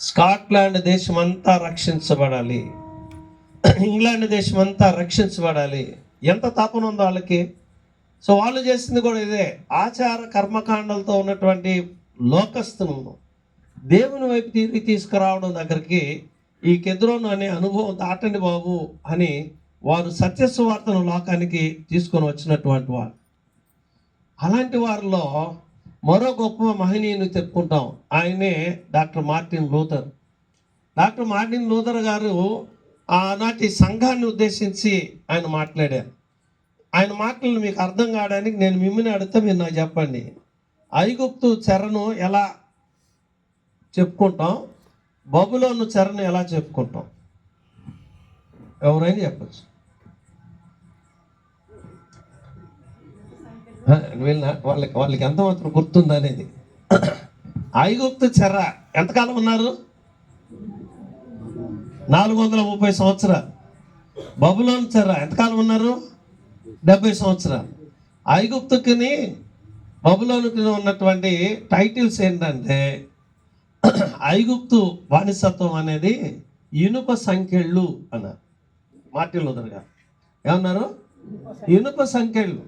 Scotland దేశమంతా రక్షించబడాలి, England దేశమంతా రక్షించబడాలి. ఎంత తపన ఉందో వాళ్ళకి. సో వాళ్ళు చేసింది కూడా ఇదే. ఆచార కర్మకాండాలతో ఉన్నటువంటి లోకస్తులను దేవుని వైపు తిరిగి తీసుకురావడం దగ్గరికి ఈ కెద్రోను అనే అనుభవం దాటండి బాబు అని వారు సత్యసువార్తను లోకానికి తీసుకొని వచ్చినటువంటి వారు. అలాంటి వారిలో మరో గొప్ప మహనీయుని చెప్పుకుంటాం. ఆయనే doctor Martin Luther. Doctor Martin Luther గారు ఆనాటి సంఘాన్ని ఉద్దేశించి ఆయన మాట్లాడారు. ఆయన మాటలను మీకు అర్థం కావడానికి నేను మిమ్మల్ని అడిగితే మీరు నాకు చెప్పండి. ఐగుప్తు చెరను ఎలా చెప్పుకుంటాం, బబులోను చెరను ఎలా చెప్పుకుంటాం? ఎవరైనా చెప్పచ్చు. వాళ్ళకి ఎంత మాత్రం గుర్తుంది అనేది. ఐగుప్తు చెర ఎంతకాలం ఉన్నారు? 430 సంవత్సరాలు. బబులోను చెర ఎంతకాలం ఉన్నారు? 70 సంవత్సరాలు. ఐగుప్తుకి బబులోనుకి ఉన్నటువంటి టైటిల్స్ ఏంటంటే, ఐగుప్తు బానిసత్వం అనేది ఇనుప సంకెళ్ళు అన్నారు మార్టిన్ లూథర్ గారు. ఏమన్నారు? ఇనుప సంకెళ్ళు.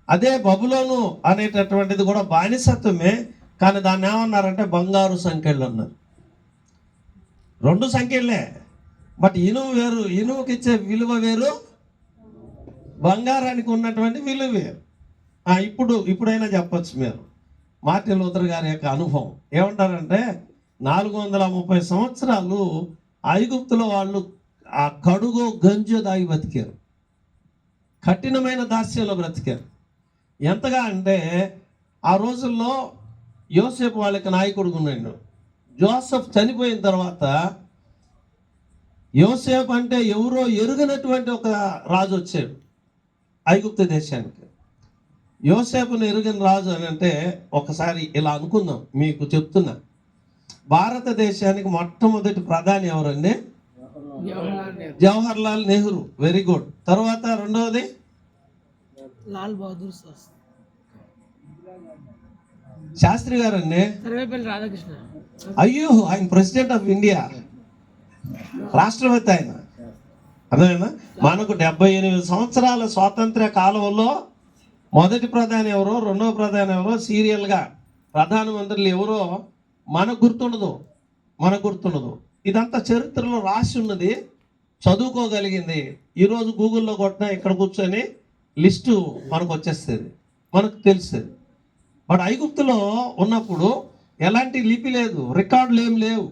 అదే బబులోను అనేటటువంటిది కూడా బానిసత్వమే, కానీ దాన్ని ఏమన్నారంటే బంగారు సంకెళ్ళు అన్నారు. 2 సంఖ్యలే, బట్ ఇనుము వేరు. ఇనుముకి ఇచ్చే విలువ వేరు, బంగారానికి ఉన్నటువంటి విలువ వేరు. ఇప్పుడైనా చెప్పచ్చు మీరు మార్టిన్ లూథర్ గారి యొక్క అనుభవం. ఏమంటారంటే 430 సంవత్సరాలు ఐగుప్తులో వాళ్ళు ఆ కడుగో గంజో దాగి బతికారు. కఠినమైన దాస్యంలో బ్రతికారు. ఎంతగా అంటే ఆ రోజుల్లో యోసేపు వాళ్ళకి నాయకుడుగా ఉన్నాడు. జోసెఫ్ చనిపోయిన తర్వాత యోసేపు అంటే ఎవరో ఎరుగనటువంటి ఒక రాజు వచ్చాడు ఐగుప్తు దేశానికి. యోసేపును ఎరుగని రాజు అని అంటే, ఒకసారి ఇలా అనుకుందాం, మీకు చెప్తున్నా. భారతదేశానికి మొట్టమొదటి ప్రధాని ఎవరండి? జవహర్ లాల్ నెహ్రూ. Very good. తర్వాత రెండవది లాల్ బహదూర్ శాస్త్రి. శాస్త్రి గారండి. రాధాకృష్ణ. అయ్యో, ఆయన ప్రెసిడెంట్ ఆఫ్ ఇండియా, రాష్ట్రపతి ఆయన. అదేనా? మనకు 78 సంవత్సరాల స్వాతంత్ర్య కాలంలో మొదటి ప్రధాని ఎవరో, రెండవ ప్రధాని ఎవరో, సీరియల్గా ప్రధానమంత్రులు ఎవరో మనకు గుర్తుండదు. ఇదంతా చరిత్రలో రాసి ఉన్నది, చదువుకోగలిగింది. ఈరోజు గూగుల్లో కొట్టినా ఇక్కడ కూర్చొని లిస్టు మనకు వచ్చేస్తుంది, మనకు తెలుస్తుంది. బట్ ఐగుప్తులో ఉన్నప్పుడు ఎలాంటి లిపి లేదు, రికార్డులు ఏం లేవు.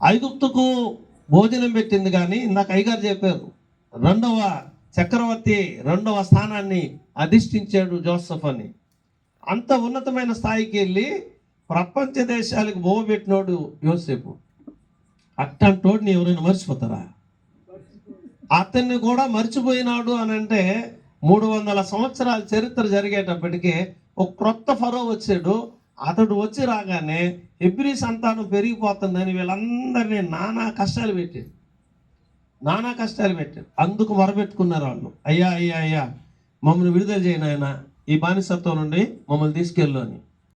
ఐగుప్తుకు భోజనం పెట్టింది, కానీ ఇందాక అయ్యగారు చెప్పారు, రెండవ చక్రవర్తి రెండవ స్థానాన్ని అధిష్ఠించాడు జోసెఫ్ అని. అంత ఉన్నతమైన స్థాయికి వెళ్ళి ప్రపంచ దేశాలకు బోబెట్టినోడు యోసేపు. అట్టంటోడిని ఎవరైనా మర్చిపోతారా? అతన్ని కూడా మర్చిపోయినాడు అని అంటే 300 సంవత్సరాల చరిత్ర జరిగేటప్పటికీ ఒక క్రొత్త ఫరో వచ్చాడు. అతడు వచ్చి రాగానే హెబ్రీ సంతానం పెరిగిపోతుందని వీళ్ళందరినీ నానా కష్టాలు పెట్టాడు. అందుకు మొరబెట్టుకున్నారు వాళ్ళు. అయ్యా మమ్మల్ని విడుదల చేయను ఆయన, ఈ బానిసత్వం నుండి మమ్మల్ని తీసుకెళ్ళు అని.